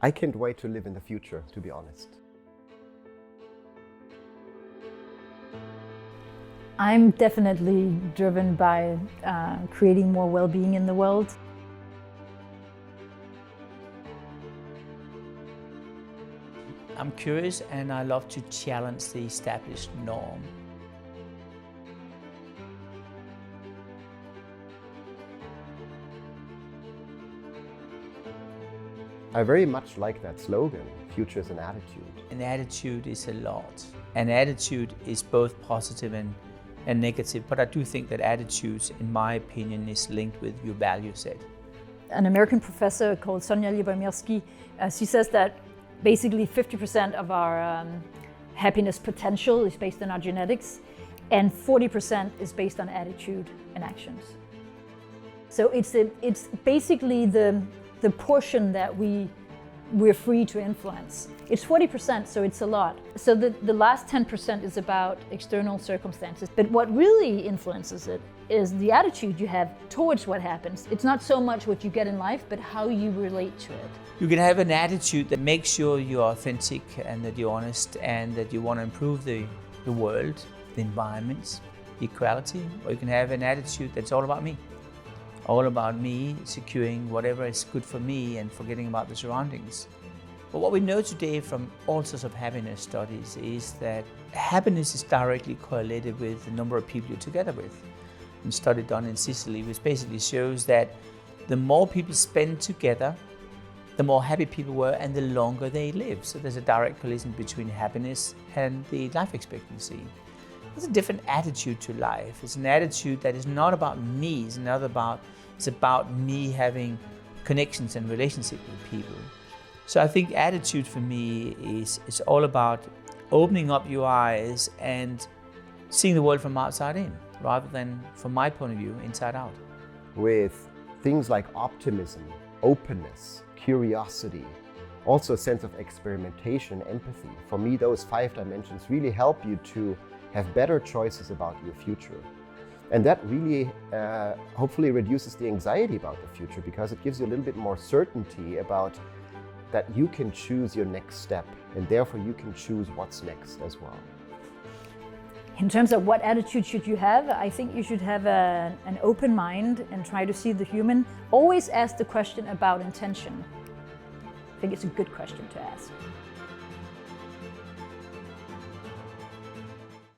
I can't wait to live in the future, to be honest. I'm definitely driven by creating more well-being in the world. I'm curious and I love to challenge the established norm. I very much like that slogan, future is an attitude. An attitude is a lot. An attitude is both positive and negative, but I do think that attitudes, in my opinion, is linked with your value set. An American professor called Sonja Lyubomirsky, she says that basically 50% of our happiness potential is based on our genetics, and 40% is based on attitude and actions. So it's basically the portion that we're free to influence. It's 40%, so it's a lot. So the last 10% is about external circumstances. But what really influences it is the attitude you have towards what happens. It's not so much what you get in life, but how you relate to it. You can have an attitude that makes sure you're authentic and that you're honest and that you want to improve the world, the environments, equality, or you can have an attitude that's all about me. All about me securing whatever is good for me and forgetting about the surroundings. But what we know today from all sorts of happiness studies is that happiness is directly correlated with the number of people you're together with. A study done in Sicily which basically shows that the more people spend together, the more happy people were and the longer they live. So there's a direct correlation between happiness and the life expectancy. It's a different attitude to life. It's an attitude that is not about me, it's about me having connections and relationships with people. So I think attitude for me is all about opening up your eyes and seeing the world from outside in, rather than, from my point of view, inside out. With things like optimism, openness, curiosity, also a sense of experimentation, empathy. For me, those 5 dimensions really help you to have better choices about your future. And that really hopefully reduces the anxiety about the future, because it gives you a little bit more certainty about that you can choose your next step, and therefore you can choose what's next as well. In terms of what attitude should you have, I think you should have an open mind and try to see the human. Always ask the question about intention. I think it's a good question to ask.